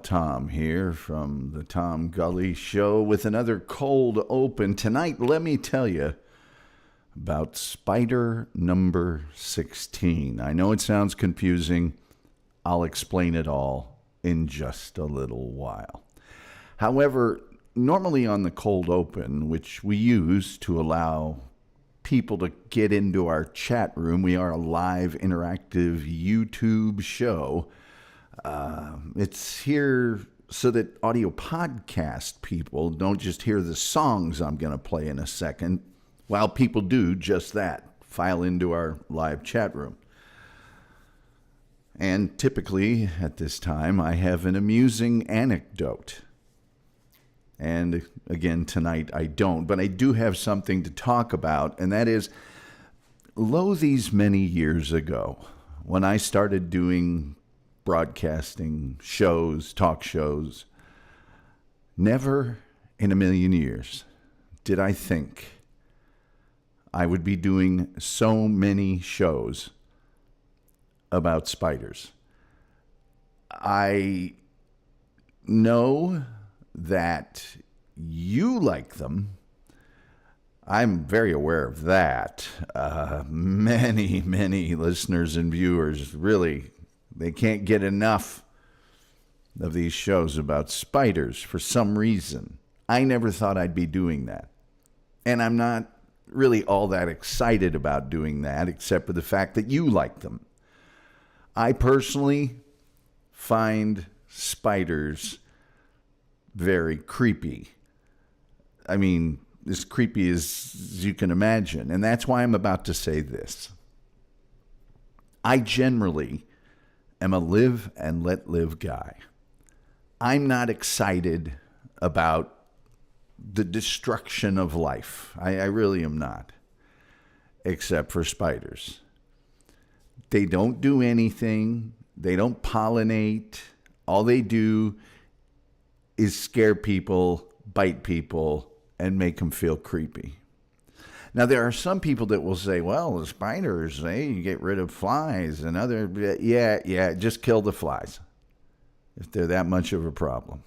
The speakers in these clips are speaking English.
Tom here from the Tom Gulley Show with another cold open. Tonight, let me tell you about spider number 16. I know it sounds confusing. I'll explain it all in just a little while. However, normally on the cold open, which we use to allow people to get into our chat room, we are a live interactive YouTube show. It's here so that audio podcast people don't just hear the songs I'm going to play in a second, while people do just that, file into our live chat room. And typically at this time, I have an amusing anecdote. And again, tonight I don't, but I do have something to talk about, and that is, lo these many years ago, when I started doing broadcasting shows, talk shows, never in a million years did I think I would be doing so many shows about spiders. I know that you like them. I'm very aware of that. Many listeners and viewers really, they can't get enough of these shows about spiders for some reason. I never thought I'd be doing that. And I'm not really all that excited about doing that, except for the fact that you like them. I personally find spiders very creepy. I mean, as creepy as you can imagine. And that's why I'm about to say this. I generally am a live and let live guy. I'm not excited about the destruction of life. I really am not. Except for spiders. They don't do anything. They don't pollinate. All they do is scare people, bite people, and make them feel creepy. Now, there are some people that will say, well, the spiders, you get rid of flies and other, yeah, just kill the flies if they're that much of a problem.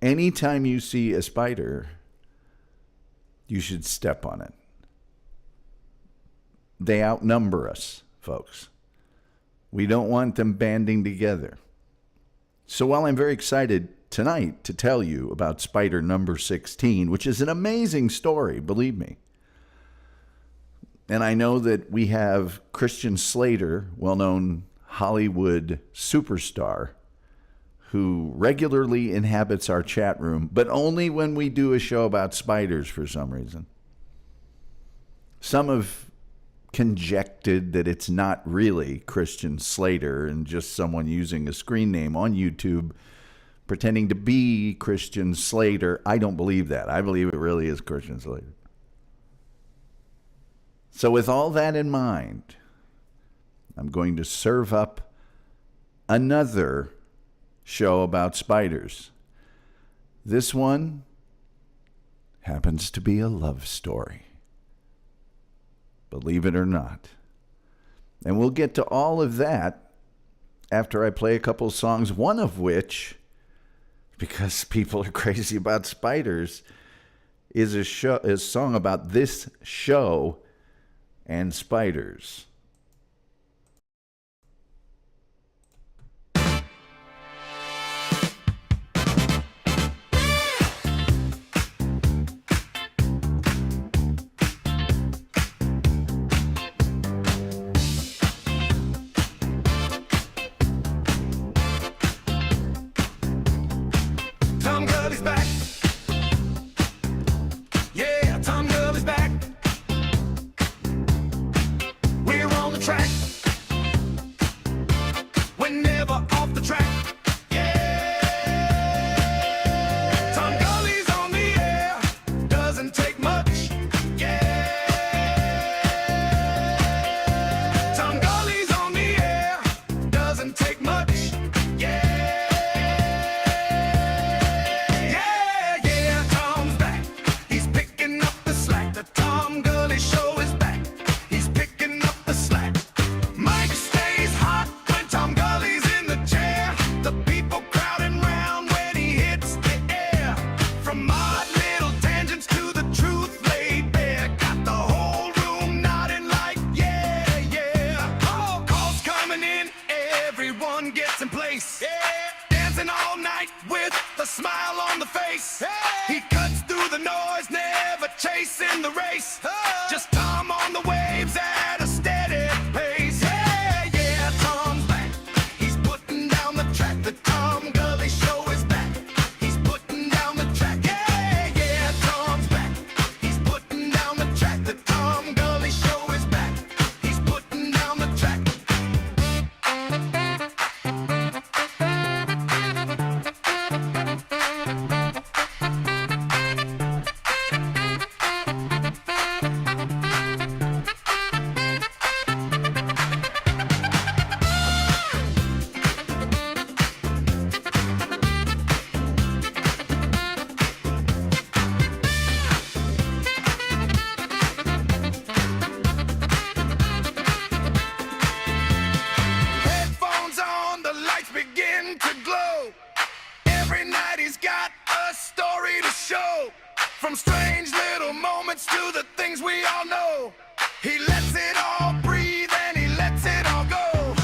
Anytime you see a spider, you should step on it. They outnumber us, folks. We don't want them banding together. So while I'm very excited tonight to tell you about spider number 16, which is an amazing story, believe me. And I know that we have Christian Slater, well-known Hollywood superstar, who regularly inhabits our chat room, but only when we do a show about spiders for some reason. Some have conjectured that it's not really Christian Slater and just someone using a screen name on YouTube pretending to be Christian Slater. I don't believe that. I believe it really is Christian Slater. So with all that in mind, I'm going to serve up another show about spiders. This one happens to be a love story. Believe it or not. And we'll get to all of that after I play a couple of songs, one of which, because people are crazy about spiders, is a song about this show and spiders. Tom Gulley's back. Yeah, Tom Gulley's back. We're on the track. We're never off the track. Yeah. Tom Gulley's on the air. Doesn't take much. Yeah. Tom Gulley's on the air. Doesn't take much. Yeah. Yeah. begin to glow. Every night he's got a story to show. From strange little moments to the things we all know. He lets it all breathe and he lets it all go.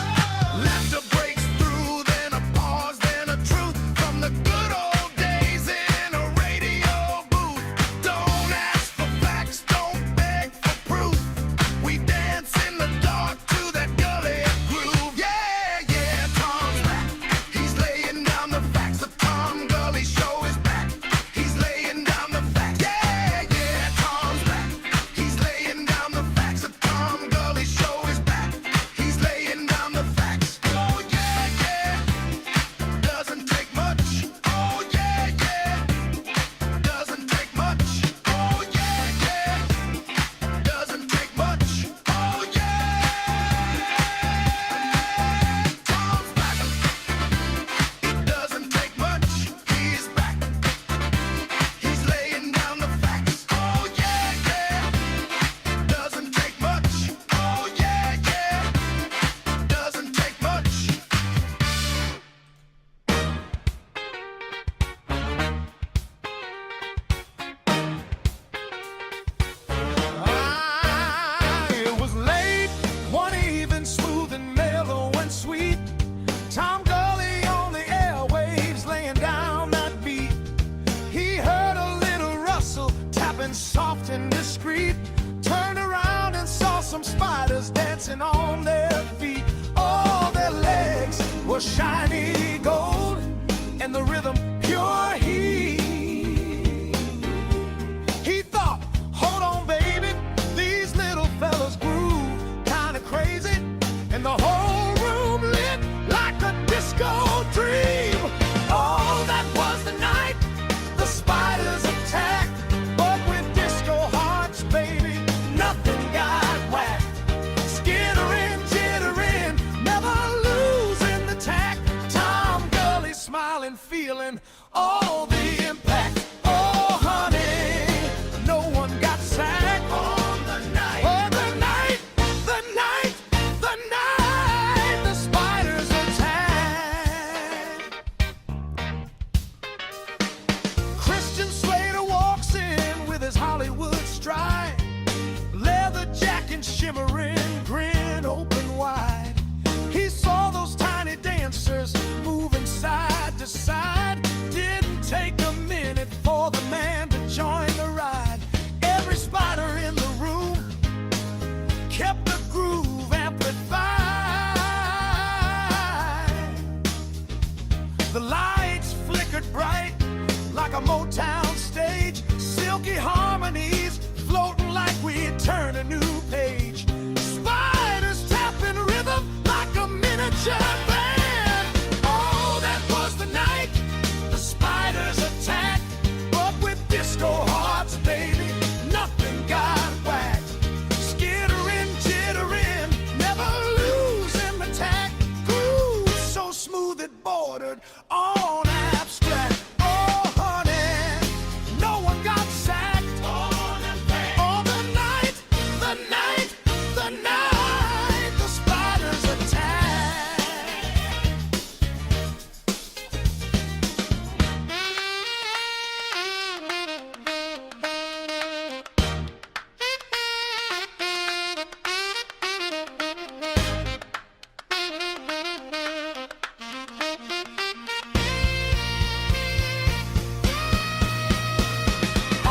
Laughter breaks through, then a pause, then a truth. From the good old days in a radio booth. Don't ask for facts, don't beg for proof. We dance in the dark to that gully groove. Yeah, yeah, Tom's back. He's laying down the facts. The Tom Gulley Show is back. He's laying down the facts. Yeah, yeah, Tom's back. He's laying down the facts. The Tom Gulley Show is back. He's laying down the facts. Oh yeah, yeah. Doesn't take much. Oh yeah, yeah. Doesn't take much. Oh yeah, yeah. Doesn't take much. Oh yeah. Tom's back. It doesn't take much. He's back. He's laying down the facts. Oh yeah, yeah. Doesn't take much. Oh yeah, yeah. Doesn't take much. It was late one evening, smooth and mellow and sweet. Tom Gulley on the airwaves, laying down that beat. He heard a little rustle, tapping soft and discreet. Turned around and saw some spiders dancing on their feet. All their legs were shiny gold, and the rhythm pure heat. He thought, hold on, baby, these little fellas groove kinda crazy, and the whole room lit like a disco dream. Oh, that was the night the spiders attacked, but with disco hearts, baby, nothing got whacked. Skittering, jittering, never losing the tact. Tom Gulley smiling, feeling all the impact. Oh, honey, no one got sacked on the night. Oh, the night, the night, the night the spiders attacked. Christian Slater walks in with his Hollywood stride. Leather jacket shimmering, grin open wide. He saw those tiny dancers moving side to side. Didn't take a minute for the man to join the ride. Every spider in the room kept the groove amplified. The lights flickered bright like a Motown stage. Silky harmonies floating like we'd turn a new page. Spiders tapping rhythm like a miniature band. Oh, that was the night the spiders attacked, but with disco hearts, baby, nothing got whacked. Skittering, jittering, never losing the tact. Groove so smooth it bordered on abstract. Oh, honey, no one got sacked. Oh, the night, the night, the night the spiders attacked.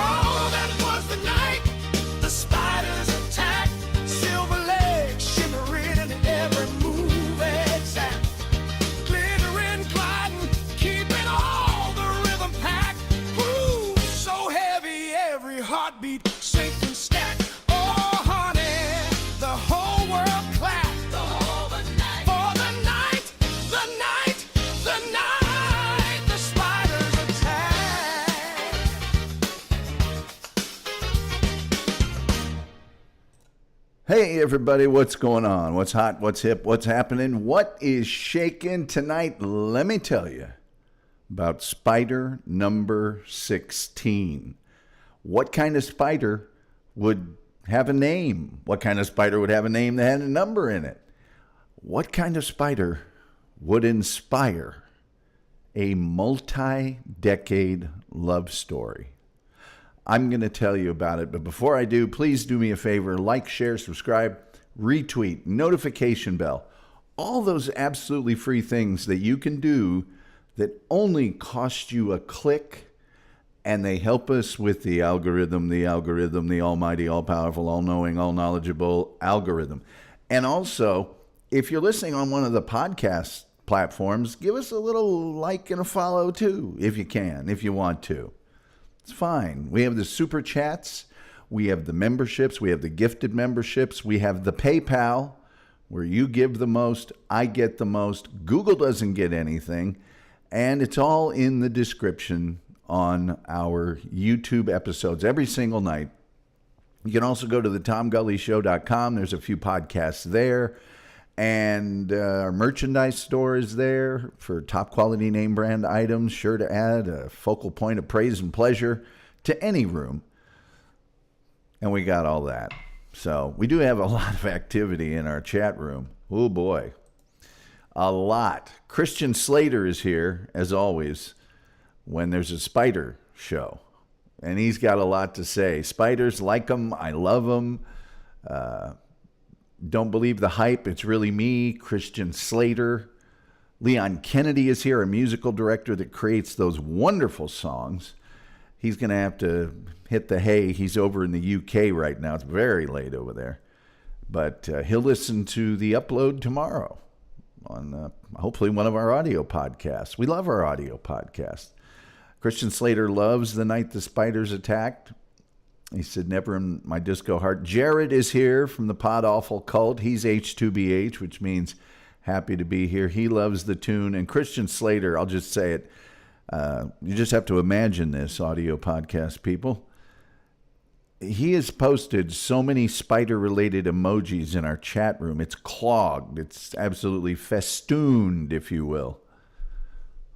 Oh, that was the night the spiders attacked. Silver legs shimmering in every move exact. Glittering, gliding, keeping all the rhythm packed. Groove so heavy, every heartbeat sinking stack. Oh, honey, the whole world clapped. For the night, the night, the night the spiders attacked. Hey, everybody, what's going on? What's hot? What's hip? What's happening? What is shaking tonight? Let me tell you about spider number 16. What kind of spider would have a name? What kind of spider would have a name that had a number in it? What kind of spider would inspire a multi-decade love story. I'm going to tell you about it, but before I do, please do me a favor, like, share, subscribe, retweet, notification bell, all those absolutely free things that you can do that only cost you a click, and they help us with the algorithm, the almighty, all-powerful, all-knowing, all-knowledgeable algorithm. And also, if you're listening on one of the podcast platforms, give us a little like and a follow too, if you can, if you want to. It's fine. We have the super chats. We have the memberships. We have the gifted memberships. We have the PayPal, where you give the most, I get the most. Google doesn't get anything. And it's all in the description on our YouTube episodes every single night. You can also go to the TomGulleyShow.com. There's a few podcasts there. And our merchandise store is there for top quality name brand items, sure to add a focal point of praise and pleasure to any room. And we got all that. So we do have a lot of activity in our chat room. Oh boy, a lot. Christian Slater is here, as always, when there's a spider show. And he's got a lot to say. Spiders, like them. I love them. Don't believe the hype. It's really me, Christian Slater. Leon Kennedy is here, a musical director that creates those wonderful songs. He's going to have to hit the hay. He's over in the UK right now. It's very late over there. But he'll listen to the upload tomorrow on hopefully one of our audio podcasts. We love our audio podcasts. Christian Slater loves The Night the Spiders Attacked. He said, never in my disco heart. Jared is here from the Pod Awful Cult. He's H2BH, which means happy to be here. He loves the tune. And Christian Slater, I'll just say it. You just have to imagine this, audio podcast people. He has posted so many spider-related emojis in our chat room. It's clogged. It's absolutely festooned, if you will,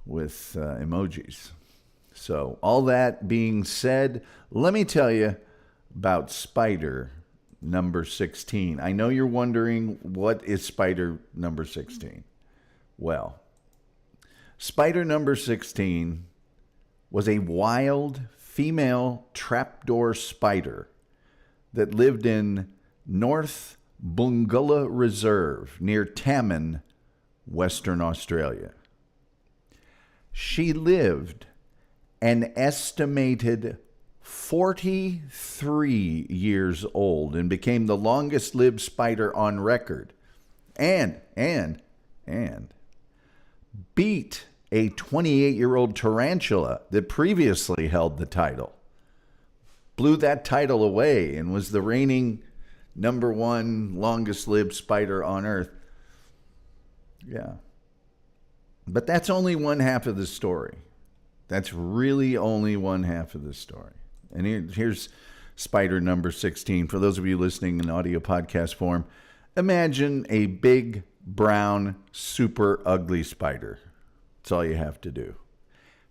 with emojis. So all that being said, let me tell you about spider number 16. I know you're wondering, what is spider number 16? Well, spider number 16 was a wild female trapdoor spider that lived in North Bungula Reserve near Tamman, Western Australia. She lived an estimated 43 years old and became the longest lived spider on record, and beat a 28-year-old tarantula that previously held the title. Blew that title away and was the reigning number one longest lived spider on Earth. Yeah. But that's only one half of the story. That's really only one half of the story. And here's spider number 16. For those of you listening in audio podcast form, imagine a big, brown, super ugly spider. That's all you have to do.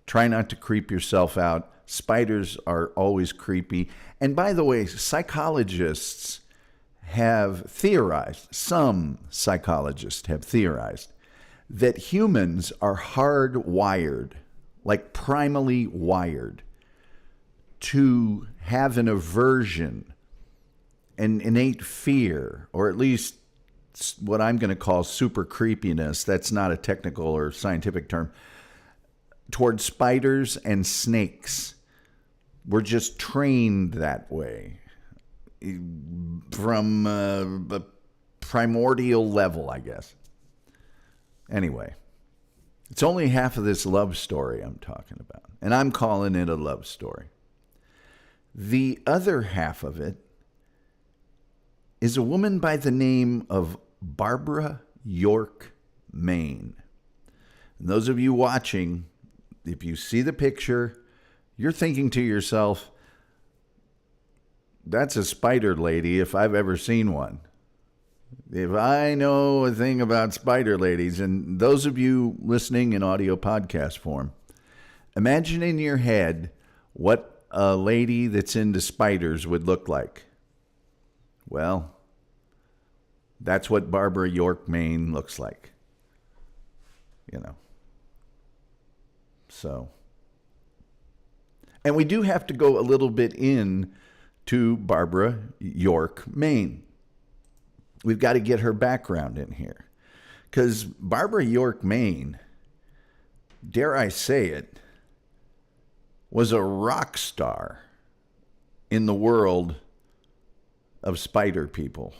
Try not to creep yourself out. Spiders are always creepy. And by the way, psychologists have theorized, some psychologists have theorized, that humans are hardwired, like primally wired, to have an aversion, an innate fear, or at least what I'm going to call super creepiness. That's not a technical or scientific term. Toward spiders and snakes. We're just trained that way from a primordial level, I guess. Anyway, it's only half of this love story I'm talking about, and I'm calling it a love story. The other half of it is a woman by the name of Barbara York Maine. And those of you watching, if you see the picture, you're thinking to yourself, that's a spider lady if I've ever seen one. If I know a thing about spider ladies, and those of you listening in audio podcast form, imagine in your head what a lady that's into spiders would look like. Well, that's what Barbara York Maine looks like. You know. So, and we do have to go a little bit in to Barbara York, Maine. We've got to get her background in here. Because Barbara York, Maine, dare I say it, was a rock star in the world of spider people.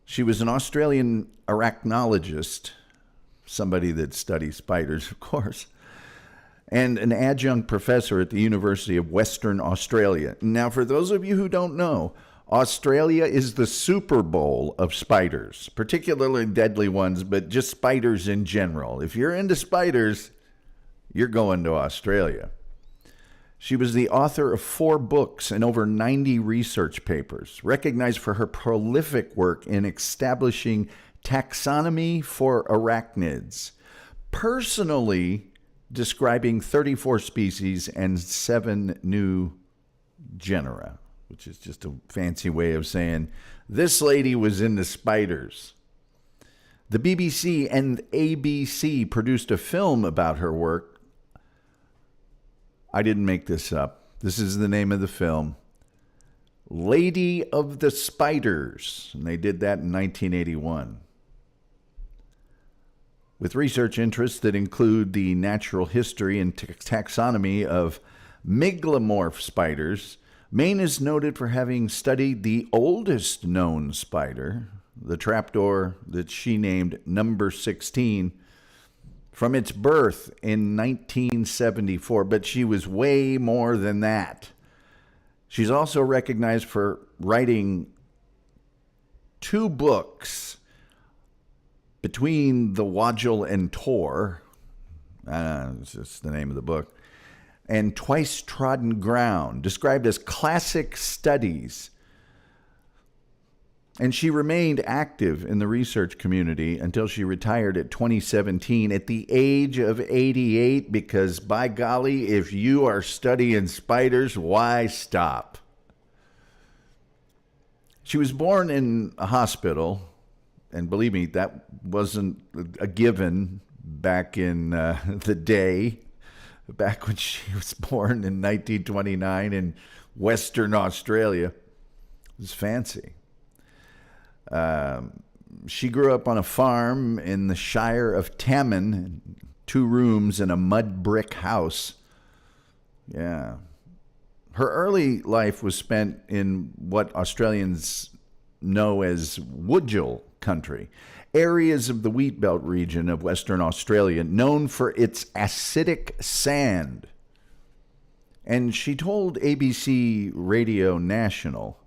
She was an Australian arachnologist, somebody that studies spiders, of course, and an adjunct professor at the University of Western Australia. Now, for those of you who don't know, Australia is the Super Bowl of spiders, particularly deadly ones, but just spiders in general. If you're into spiders, you're going to Australia. She was the author of 4 books and over 90 research papers, recognized for her prolific work in establishing taxonomy for arachnids, personally describing 34 species and 7 new genera, which is just a fancy way of saying this lady was into spiders. The BBC and ABC produced a film about her work. I didn't make this up. This is the name of the film, Lady of the Spiders, and they did that in 1981. With research interests that include the natural history and taxonomy of megalomorph spiders, Maine is noted for having studied the oldest known spider, the trapdoor that she named Number 16, from its birth in 1974, but she was way more than that. She's also recognized for writing 2 books, Between the Wadgel and Tor, it's just the name of the book, and Twice Trodden Ground, described as classic studies. And she remained active in the research community until she retired at 2017 at the age of 88, because by golly, if you are studying spiders, why stop? She was born in a hospital, and believe me, that wasn't a given back in the day, back when she was born in 1929 in Western Australia. It was fancy. She grew up on a farm in the Shire of Tamman, 2 rooms and a mud brick house. Yeah. Her early life was spent in what Australians know as Wadgel country, areas of the wheat belt region of Western Australia known for its acidic sand. And she told ABC Radio National,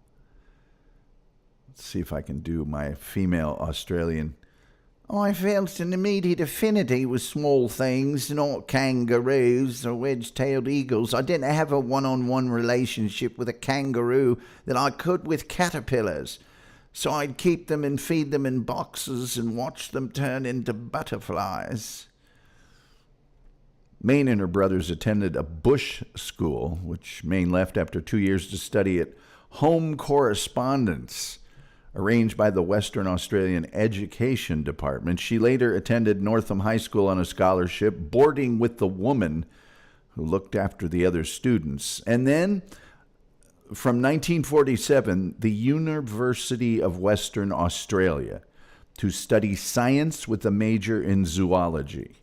let's see if I can do my female Australian, I felt an immediate affinity with small things, not kangaroos or wedge-tailed eagles. I didn't have a one-on-one relationship with a kangaroo that I could with caterpillars. So I'd keep them and feed them in boxes and watch them turn into butterflies. Maine and her brothers attended a bush school, which Maine left after 2 years to study at home correspondence, arranged by the Western Australian Education Department. She later attended Northam High School on a scholarship, boarding with the woman who looked after the other students. And then, from 1947, the University of Western Australia to study science with a major in zoology.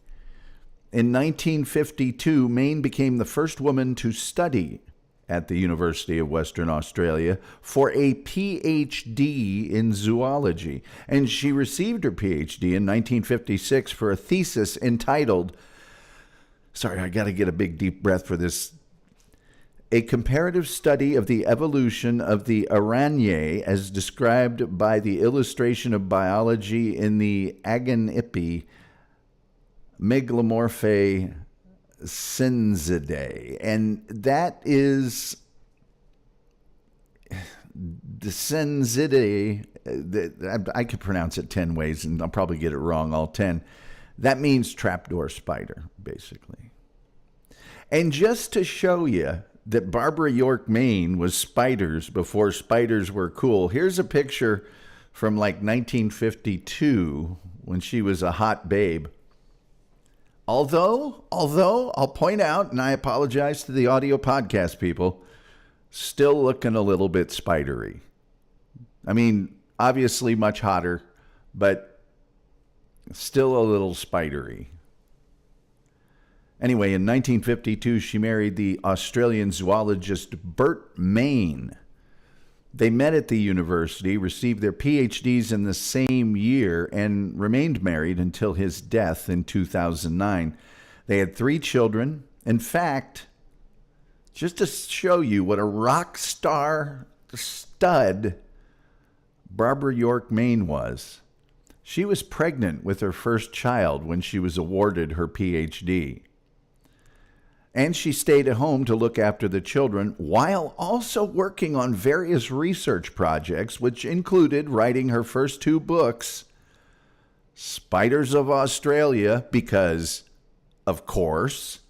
In 1952, Maine became the first woman to study at the University of Western Australia for a PhD in zoology. And she received her PhD in 1956 for a thesis entitled, sorry, I got to get a big deep breath for this, A Comparative Study of the Evolution of the Arachnids as Described by the Illustration of Biology in the Agonipi Megalomorphae Synzidae. And that is the Synzidae. I could pronounce it 10 ways, and I'll probably get it wrong, all 10. That means trapdoor spider, basically. And just to show you that Barbara York, Maine was spiders before spiders were cool, here's a picture from like 1952 when she was a hot babe. Although I'll point out, and I apologize to the audio podcast people, still looking a little bit spidery. I mean, obviously much hotter, but still a little spidery. Anyway, in 1952, she married the Australian zoologist Bout Mayne. They met at the university, received their PhDs in the same year, and remained married until his death in 2009. They had 3 children. In fact, just to show you what a rock star stud Barbara York Mayne was, she was pregnant with her first child when she was awarded her PhD. And she stayed at home to look after the children while also working on various research projects, which included writing her first 2 books, Spiders of Australia, because, of course,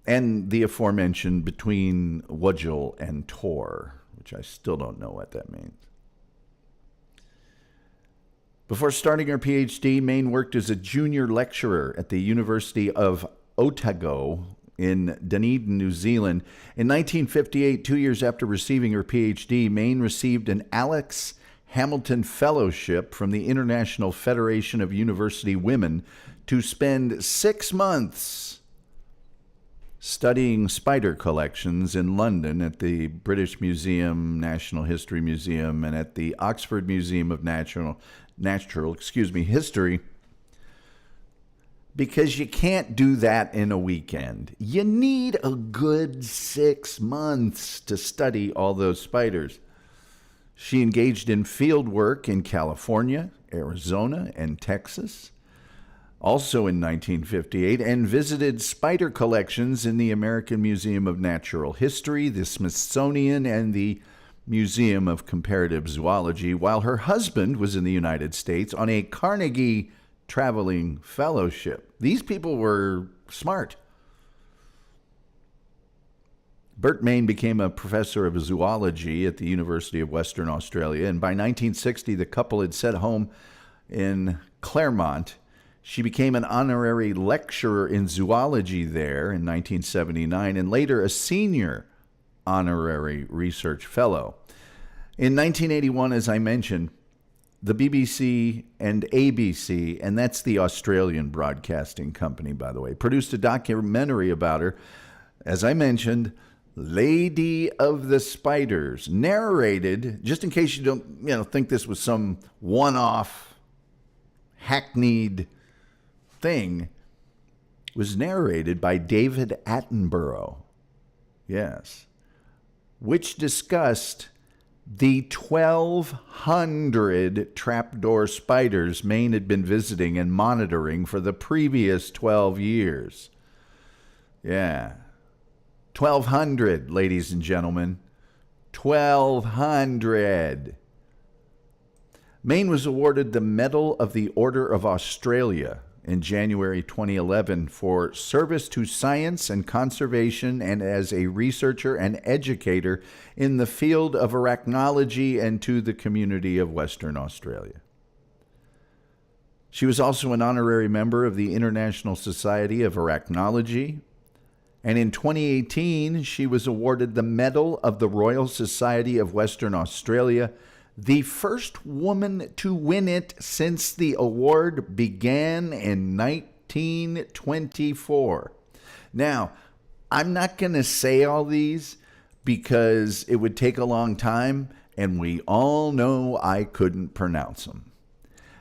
and the aforementioned Between Wudgell and Tor, which I still don't know what that means. Before starting her PhD, Mayne worked as a junior lecturer at the University of Otago in Dunedin, New Zealand. In 1958, 2 years after receiving her PhD, Mayne received an Alex Hamilton Fellowship from the International Federation of University Women to spend 6 months studying spider collections in London at the British Museum, National History Museum, and at the Oxford Museum of Natural History. Because you can't do that in a weekend. You need a good 6 months to study all those spiders. She engaged in field work in California, Arizona, and Texas, also in 1958, and visited spider collections in the American Museum of Natural History, the Smithsonian, and the Museum of Comparative Zoology, while her husband was in the United States on a Carnegie traveling fellowship. These people were smart. Bout Mayne became a professor of zoology at the University of Western Australia, and by 1960, the couple had set home in Claremont. She became an honorary lecturer in zoology there in 1979, and later a senior honorary research fellow. In 1981, as I mentioned, the BBC and ABC, and that's the Australian broadcasting company, by the way, produced a documentary about her, as I mentioned, Lady of the Spiders, narrated, just in case you don't think this was some one-off hackneyed thing, was narrated by David Attenborough. Yes. Which discussed the 1,200 trapdoor spiders Mayne had been visiting and monitoring for the previous 12 years. Yeah. 1,200, ladies and gentlemen. 1,200. Mayne was awarded the Medal of the Order of Australia in January 2011 for service to science and conservation and as a researcher and educator in the field of arachnology and to the community of Western Australia. She was also an honorary member of the International Society of Arachnology, and in 2018 she was awarded the Medal of the Royal Society of Western Australia, the first woman to win it since the award began in 1924. Now, I'm not going to say all these because it would take a long time, and we all know I couldn't pronounce them.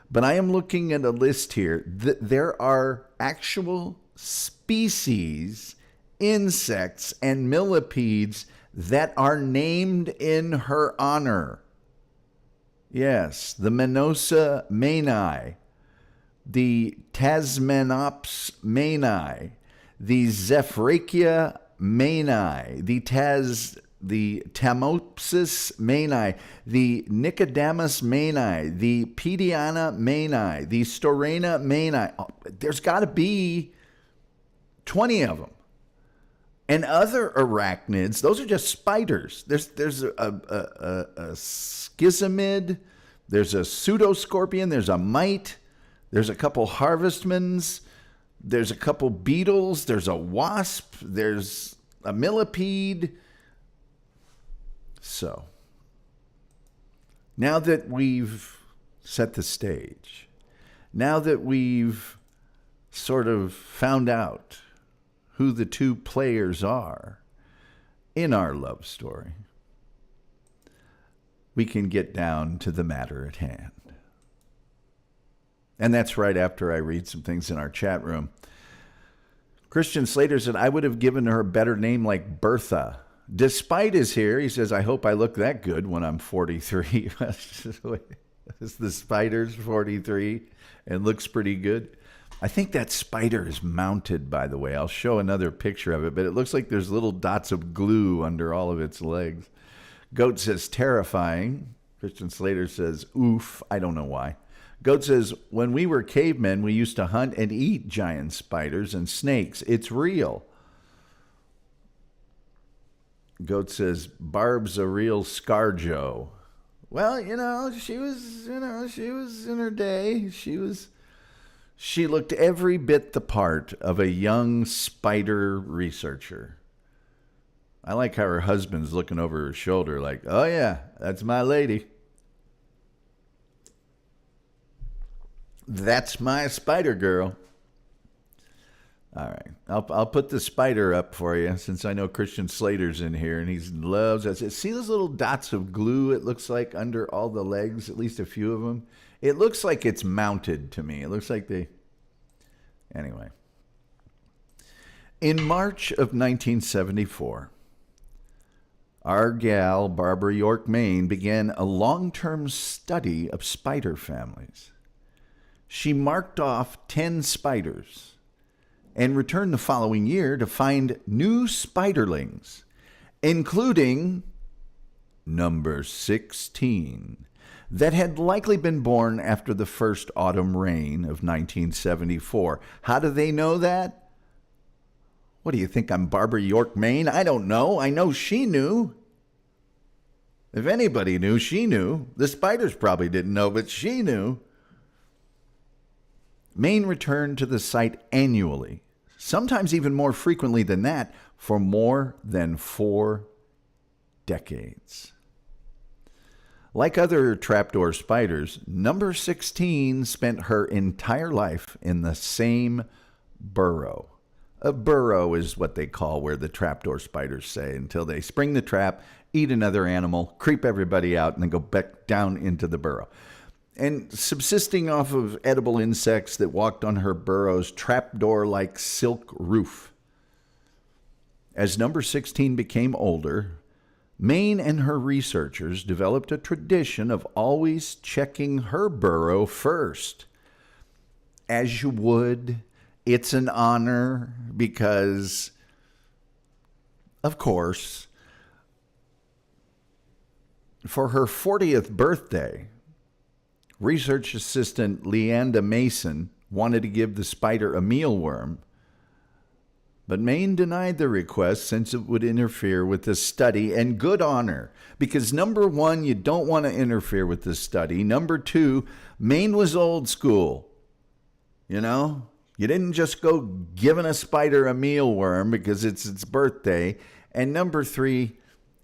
But I am looking at a list here that there are actual species, insects, and millipedes that are named in her honor. Yes, the Menosa mayni, the Tasmanops mayni, the Zephrachia mayni, the Tamopsis mayni, the Nicodemus mayni, the Pediana mayni, the Storena mayni. Oh, there's got to be 20 of them. And other arachnids, those are just spiders. There's a schizomid, there's a pseudoscorpion, there's a mite, there's a couple harvestmans, There's a couple beetles. There's a wasp. There's a millipede. So, now that we've set the stage, now that we've sort of found out who the two players are in our love story, we can get down to the matter at hand. And that's right after I read some things in our chat room. Christian Slater said, I would have given her a better name like Bertha. Despite is here. He says, I hope I look that good when I'm 43. Is the spider's 43 and looks pretty good? I think that spider is mounted, by the way. I'll show another picture of it, but it looks like there's little dots of glue under all of its legs. Goat says, terrifying. Christian Slater says, oof. I don't know why. Goat says, when we were cavemen, we used to hunt and eat giant spiders and snakes. It's real. Goat says, Barb's a real ScarJo. Well, she was in her day. She looked every bit the part of a young spider researcher. I like how her husband's looking over her shoulder like, oh yeah, that's my lady. That's my spider girl. All right. I'll put the spider up for you since I know Christian Slater's in here and he loves it. See those little dots of glue it looks like under all the legs, at least a few of them? It looks like it's mounted to me. It looks like they... Anyway. In March of 1974, our gal, Barbara York Maine, began a long-term study of spider families. She marked off 10 spiders and returned the following year to find new spiderlings, including number 16, that had likely been born after the first autumn rain of 1974. How do they know that? What do you think, I'm Barbara York Maine? I don't know. I know she knew. If anybody knew, she knew. The spiders probably didn't know, but she knew. Maine returned to the site annually, sometimes even more frequently than that, for more than 4 decades. Like other trapdoor spiders, number 16 spent her entire life in the same burrow. A burrow is what they call where the trapdoor spiders stay until they spring the trap, eat another animal, creep everybody out, and then go back down into the burrow. And subsisting off of edible insects that walked on her burrow's trapdoor-like silk roof. As number 16 became older, Maine and her researchers developed a tradition of always checking her burrow first. As you would, it's an honor because, of course, for her 40th birthday, research assistant Leanda Mason wanted to give the spider a mealworm, but Maine denied the request since it would interfere with the study, and good honor, because number 1, you don't want to interfere with the study. Number 2, Maine was old school. You didn't just go giving a spider a mealworm because it's its birthday. And number 3,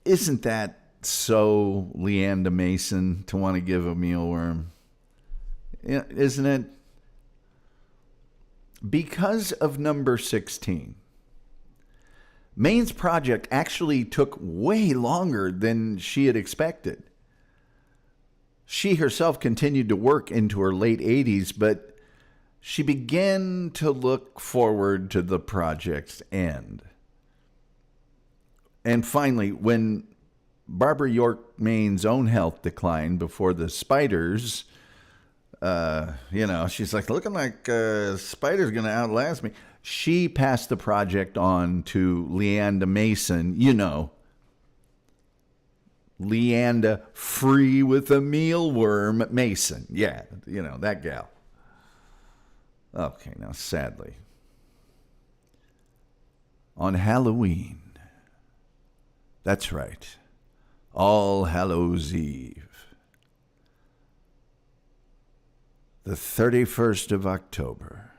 isn't that so Leanda Mason to want to give a mealworm? Isn't it? Because of number 16, Maine's project actually took way longer than she had expected. She herself continued to work into her late 80s, but she began to look forward to the project's end. And finally, when Barbara York Maine's own health declined before the spiders, she's like, looking like spider's going to outlast me. She passed the project on to Leanda Mason, Leanda free with a mealworm Mason. Yeah, that gal. Okay, now sadly, on Halloween, that's right, All Hallows Eve, the 31st of October,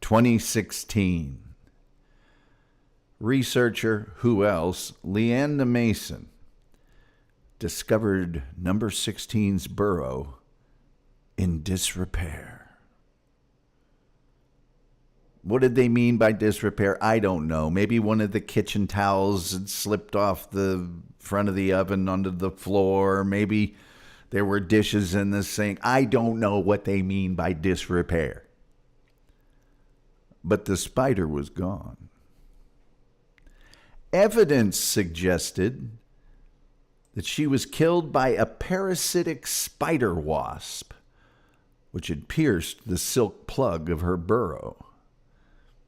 2016. Researcher, who else, Leanda Mason, discovered number 16's burrow in disrepair. What did they mean by disrepair? I don't know. Maybe one of the kitchen towels had slipped off the front of the oven onto the floor. Maybe there were dishes in the sink. I don't know what they mean by disrepair. But the spider was gone. Evidence suggested that she was killed by a parasitic spider wasp, which had pierced the silk plug of her burrow.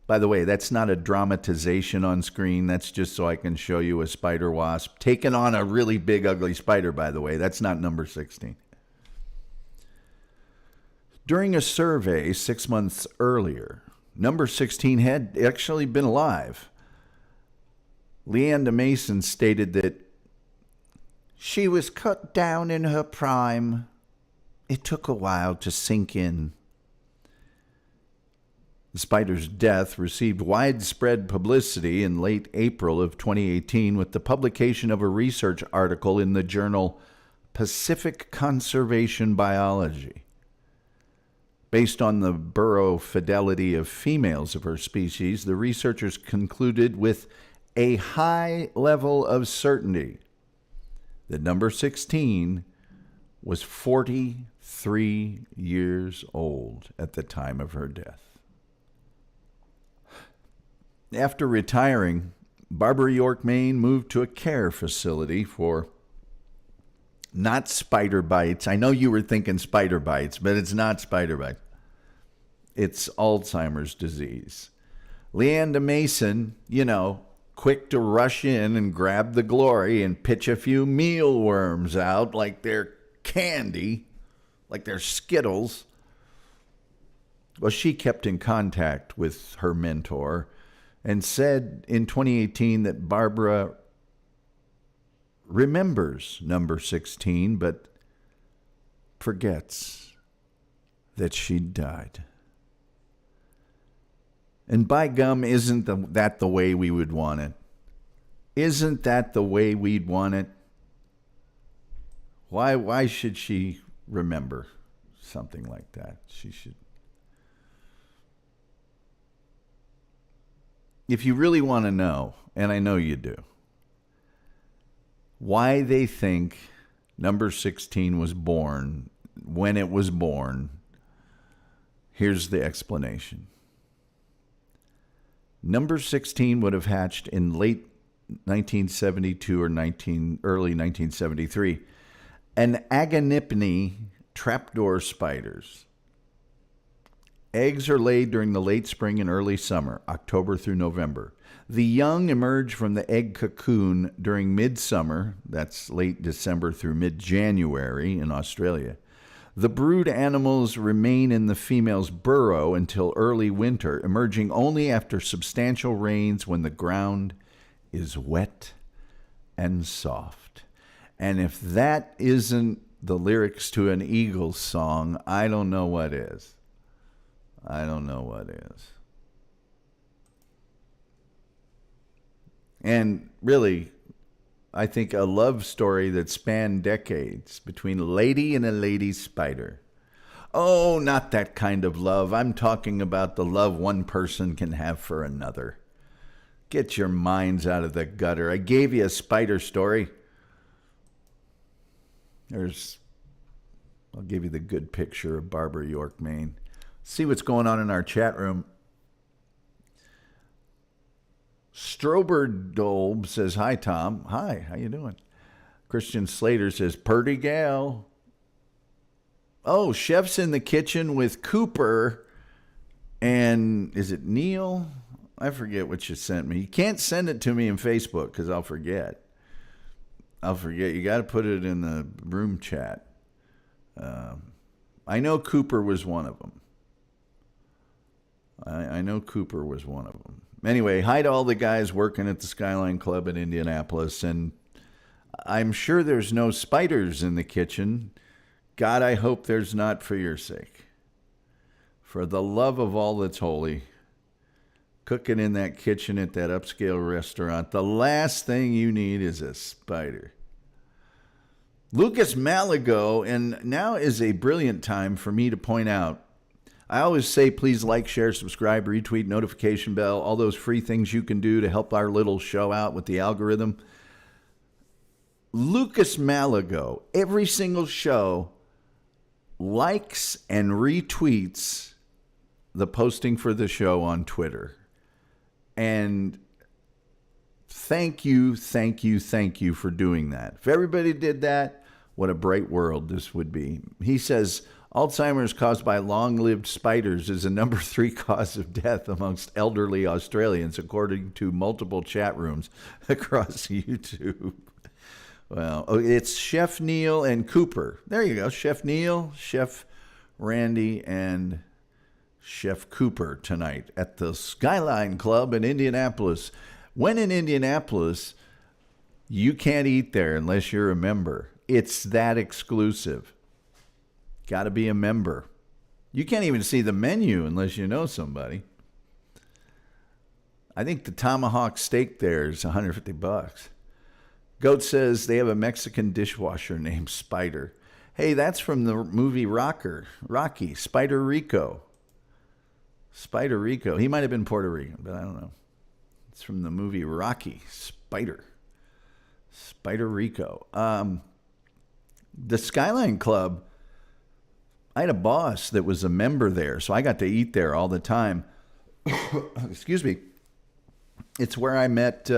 By the way, that's not a dramatization on screen. That's just so I can show you a spider wasp taking on a really big, ugly spider, by the way. That's not number 16. During a survey 6 months earlier, number 16 had actually been alive. Leanda Mason stated that she was cut down in her prime. It took a while to sink in. The spider's death received widespread publicity in late April of 2018 with the publication of a research article in the journal Pacific Conservation Biology. Based on the burrow fidelity of females of her species, the researchers concluded with a high level of certainty that number 16 was 43 years old at the time of her death. After retiring, Barbara York Main moved to a care facility for not spider bites. I know you were thinking spider bites, but it's not spider bites. It's Alzheimer's disease. Leanda Mason, quick to rush in and grab the glory and pitch a few mealworms out like they're candy, like they're Skittles. Well, she kept in contact with her mentor and said in 2018 that Barbara remembers number 16, but forgets that she died. And by gum, isn't that the way we would want it? Isn't that the way we'd want it? Why should she remember something like that? She should. If you really want to know, and I know you do, why they think number 16 was born when it was born, here's the explanation. Number 16 would have hatched in late 1972 or early 1973. An Aganipne trapdoor spiders. Eggs are laid during the late spring and early summer, October through November. The young emerge from the egg cocoon during midsummer, that's late December through mid-January in Australia. The brood animals remain in the female's burrow until early winter, emerging only after substantial rains when the ground is wet and soft. And if that isn't the lyrics to an Eagles song, I don't know what is. I don't know what is. And really, I think a love story that spanned decades between a lady and a lady spider. Oh, not that kind of love. I'm talking about the love one person can have for another. Get your minds out of the gutter. I gave you a spider story. I'll give you the good picture of Barbara York, Maine. See what's going on in our chat room. Stroberdolb says, hi, Tom. Hi, how you doing? Christian Slater says, purty gal. Oh, Chef's in the kitchen with Cooper and is it Neil? I forget what you sent me. You can't send it to me in Facebook because I'll forget. You got to put it in the room chat. I know Cooper was one of them. I know Cooper was one of them. Anyway, hi to all the guys working at the Skyline Club in Indianapolis. And I'm sure there's no spiders in the kitchen. God, I hope there's not for your sake. For the love of all that's holy, cooking in that kitchen at that upscale restaurant. The last thing you need is a spider. Lucas Malago, and now is a brilliant time for me to point out. I always say, please like, share, subscribe, retweet, notification bell, all those free things you can do to help our little show out with the algorithm. Lucas Malago, every single show, likes and retweets the posting for the show on Twitter. And thank you for doing that. If everybody did that, what a bright world this would be. He says, Alzheimer's caused by long-lived spiders is the number 3 cause of death amongst elderly Australians, according to multiple chat rooms across YouTube. Well, it's Chef Neil and Cooper. There you go. Chef Neil, Chef Randy, and Chef Cooper tonight at the Skyline Club in Indianapolis. When in Indianapolis, you can't eat there unless you're a member. It's that exclusive. Got to be a member. You can't even see the menu unless you know somebody. I think the tomahawk steak there is $150. Goat says they have a Mexican dishwasher named Spider. Hey, that's from the movie Rocky, Spider Rico. Spider Rico. He might have been Puerto Rican, but I don't know. It's from the movie Rocky, Spider Rico. The Skyline Club, I had a boss that was a member there, so I got to eat there all the time. Excuse me. It's where I met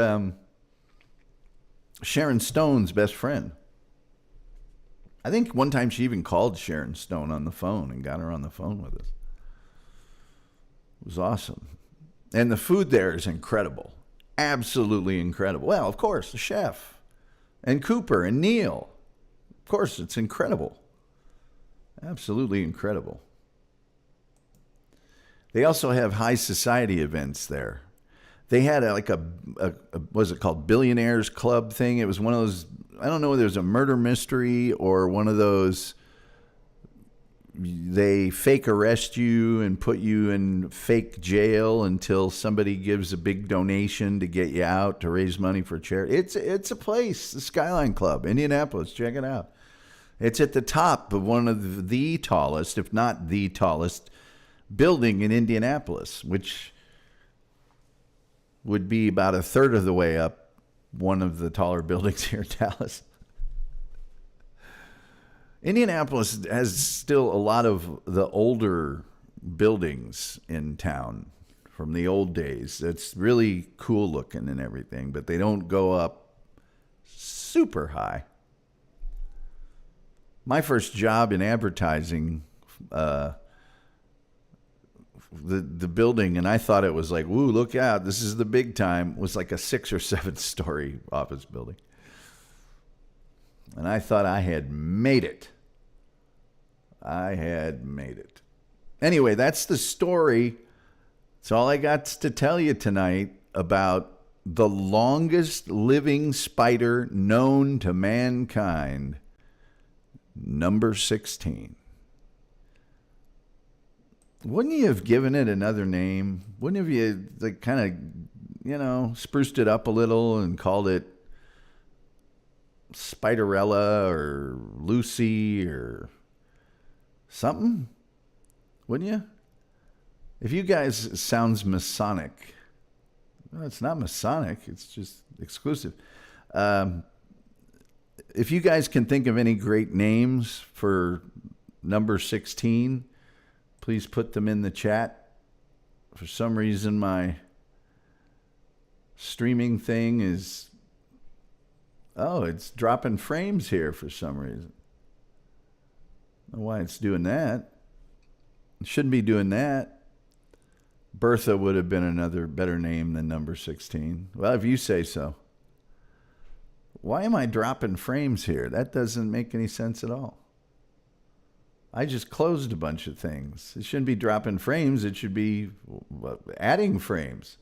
Sharon Stone's best friend. I think one time she even called Sharon Stone on the phone and got her on the phone with us. It was awesome. And the food there is incredible. Absolutely incredible. Well, of course, the chef and Cooper and Neil. Of course, it's incredible. Absolutely incredible. They also have high society events there. They had a what was it called, Billionaires Club thing. It was one of those, I don't know whether it was a murder mystery or one of those, they fake arrest you and put you in fake jail until somebody gives a big donation to get you out to raise money for charity. It's a place, the Skyline Club, Indianapolis. Check it out. It's at the top of one of the tallest, if not the tallest, building in Indianapolis, which would be about a third of the way up one of the taller buildings here in Dallas. Indianapolis has still a lot of the older buildings in town from the old days. It's really cool looking and everything, but they don't go up super high. My first job in advertising, the building, and I thought it was like, woo, look out, this is the big time, was like a 6 or 7 story office building. And I thought I had made it. Anyway, that's the story. That's all I got to tell you tonight about the longest living spider known to mankind. Number 16. Wouldn't you have given it another name? Wouldn't have you like kind of, spruced it up a little and called it Spiderella or Lucy or something? Wouldn't you? If you guys sounds Masonic, no, it's not Masonic. It's just exclusive. If you guys can think of any great names for number 16, please put them in the chat. For some reason, my streaming thing is, it's dropping frames here for some reason. I don't know why it's doing that. It shouldn't be doing that. Bertha would have been another better name than number 16. Well, if you say so. Why am I dropping frames here? That doesn't make any sense at all. I just closed a bunch of things. It shouldn't be dropping frames. It should be adding frames.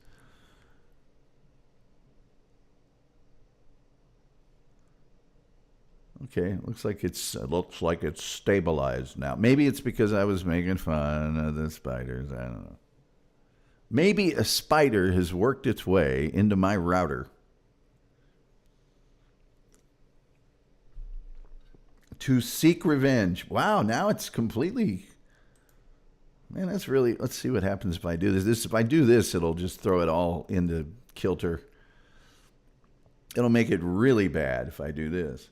Okay, looks like it's stabilized now. Maybe it's because I was making fun of the spiders. I don't know. Maybe a spider has worked its way into my router to seek revenge. Wow, now it's completely... Man, that's really... Let's see what happens if I do this. If I do this, it'll just throw it all into kilter. It'll make it really bad if I do this.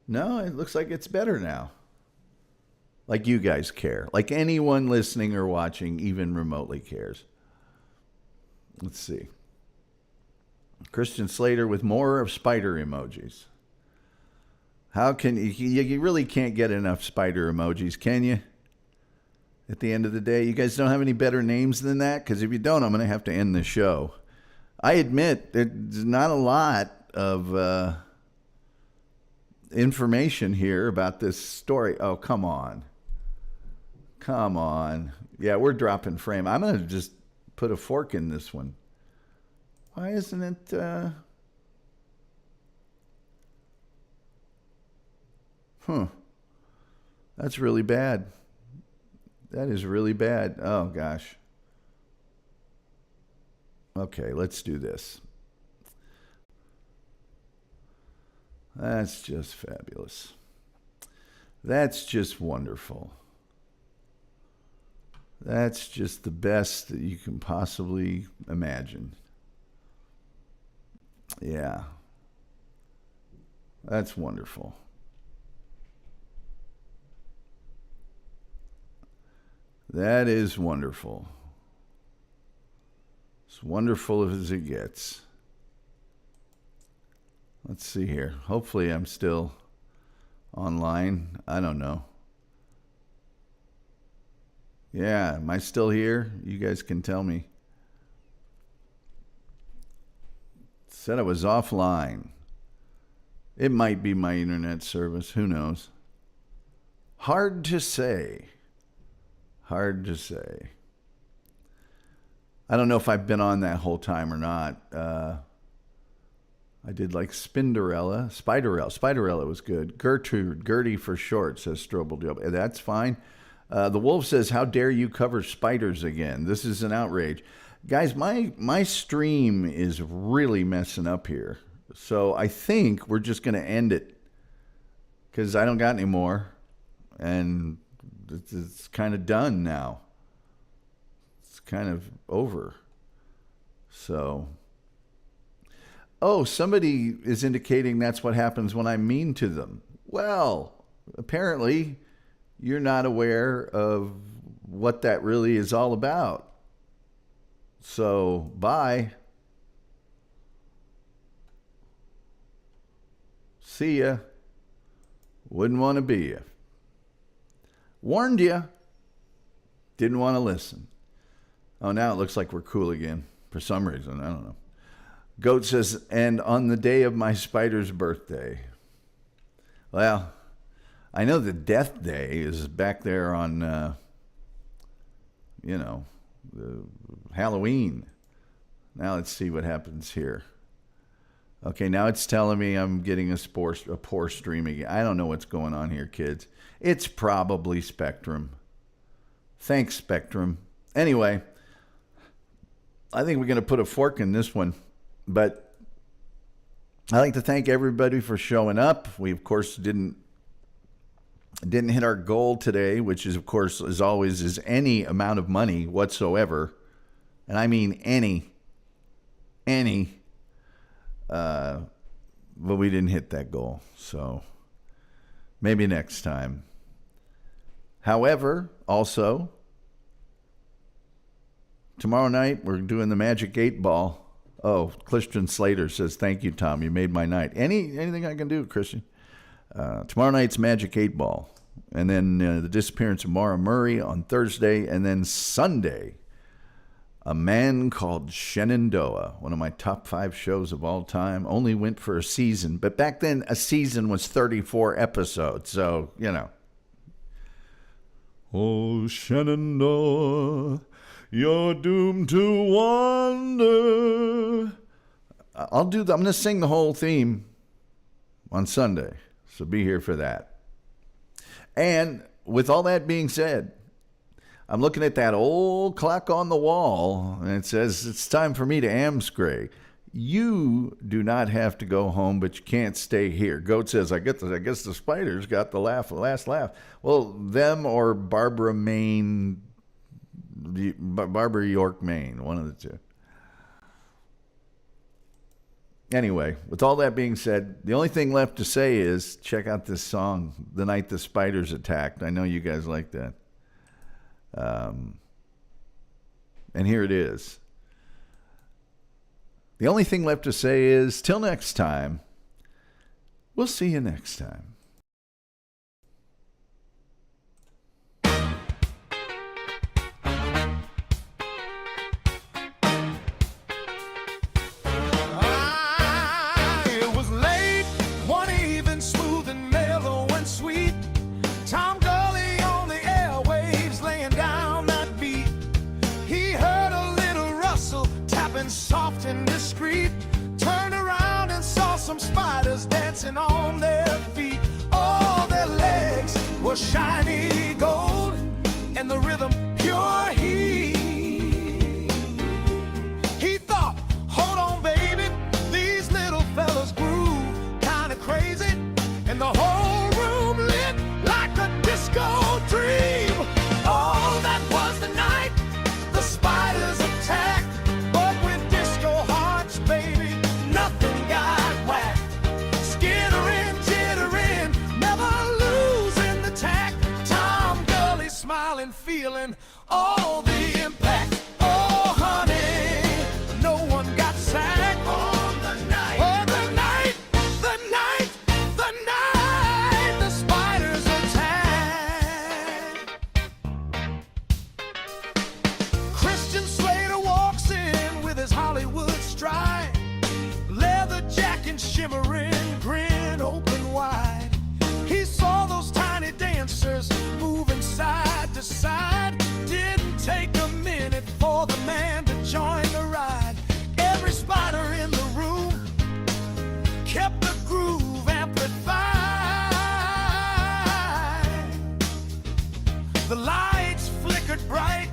No, it looks like it's better now. Like you guys care. Like anyone listening or watching even remotely cares. Let's see. Christian Slater with more of spider emojis. How can you really can't get enough spider emojis, can you? At the end of the day, you guys don't have any better names than that? Because if you don't, I'm going to have to end the show. I admit there's not a lot of information here about this story. Oh, come on. Come on. Yeah, we're dropping frame. I'm going to just put a fork in this one. Why isn't it... That's really bad. That is really bad. Oh, gosh. Okay, let's do this. That's just fabulous. That's just wonderful. That's just the best that you can possibly imagine. Yeah. That's wonderful. That is wonderful. As wonderful as it gets. Let's see here. Hopefully I'm still online. I don't know. Yeah, am I still here? You guys can tell me. It said I was offline. It might be my internet service. Who knows? Hard to say. Hard to say. I don't know if I've been on that whole time or not. I did like Spiderella. Spiderella was good. Gertie for short, says Strobel Job. That's fine. The Wolf says, how dare you cover spiders again? This is an outrage. Guys, my stream is really messing up here. So I think we're just going to end it because I don't got any more. And it's kind of done now. It's kind of over. So, oh, somebody is indicating that's what happens when I'm mean to them. Well, apparently you're not aware of what that really is all about. So, bye. See ya. Wouldn't want to be you. Warned you. Didn't want to listen. Oh, now it looks like we're cool again. For some reason, I don't know. Goat says, and on the day of my spider's birthday. Well, I know the death day is back there on, the Halloween. Now let's see what happens here. Okay, now it's telling me I'm getting a poor stream again. I don't know what's going on here, kids. It's probably Spectrum. Thanks, Spectrum. Anyway, I think we're going to put a fork in this one. But I'd like to thank everybody for showing up. We, of course, didn't hit our goal today, which is, of course, as always, is any amount of money whatsoever. And I mean any. But we didn't hit that goal. So maybe next time. However, also, tomorrow night we're doing the Magic 8 Ball. Oh, Christian Slater says, thank you, Tom. You made my night. Anything I can do, Christian? Tomorrow night's Magic 8 Ball. And then the disappearance of Maura Murray on Thursday. And then Sunday, A Man Called Shenandoah, one of my top 5 shows of all time. Only went for a season. But back then, a season was 34 episodes. So, Oh, Shenandoah, you're doomed to wander. I'm going to sing the whole theme on Sunday. So be here for that. And with all that being said, I'm looking at that old clock on the wall, and it says it's time for me to amscray. You do not have to go home, but you can't stay here. Goat says, I guess the spiders got the last laugh. Well, them or Barbara York, Maine, one of the two. Anyway, with all that being said, the only thing left to say is check out this song, The Night the Spiders Attacked. I know you guys like that. And here it is. The only thing left to say is, till next time, we'll see you next time. It was late, one even smooth and mellow and sweet. Tom Gulley on the airwaves laying down that beat. He heard a little rustle, tapping soft and discreet. Turned around and saw some spiders dancing on their feet. All their legs were shiny gold and the rhythm pure heat. He thought, hold on baby, these little fellas groove kinda crazy, and the whole room lit like a disco dream. Oh, that was the night the spiders attacked, but with disco hearts, baby, nothing got whacked. Skittering, jittering, never losing the tack. Tom Gulley smiling, feeling all the impact. Oh, honey, no one got sacked on the night. Oh, the night, the night, the night the spiders attacked. Christian Slater walks in with his Hollywood stride, leather jacket shimmering, grin open wide. He saw those tiny dancers moving side to side. Didn't take a minute for the man to join the ride. Every spider in the room kept the groove amplified. The lights flickered bright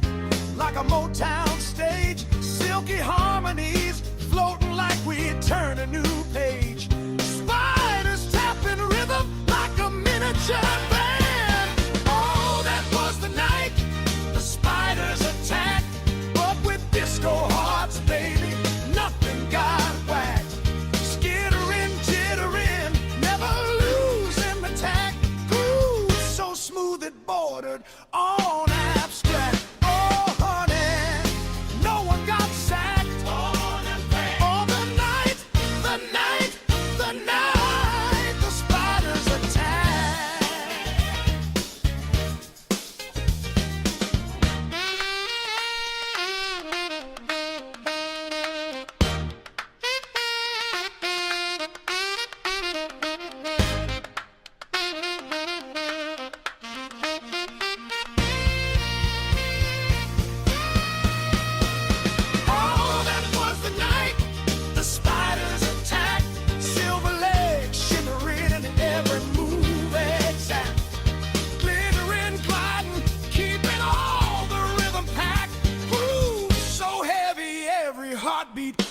like a Motown stage. Silky harmonies floating like we'd turn a new page. Spiders tapping rhythm like a miniature band. Oh, that was the night the spiders attacked, but with disco hearts, baby, nothing got whacked. Skittering, jittering, never losing the tack. Groove so smooth it bordered on abstract. Oh, honey, no one got sacked on the night, the night, the night the spiders attacked. Oh, that was the night the spiders attacked. Silver legs shimmering in every move exact. Glittering, gliding, keeping all the rhythm packed. Groove so heavy, every heartbeat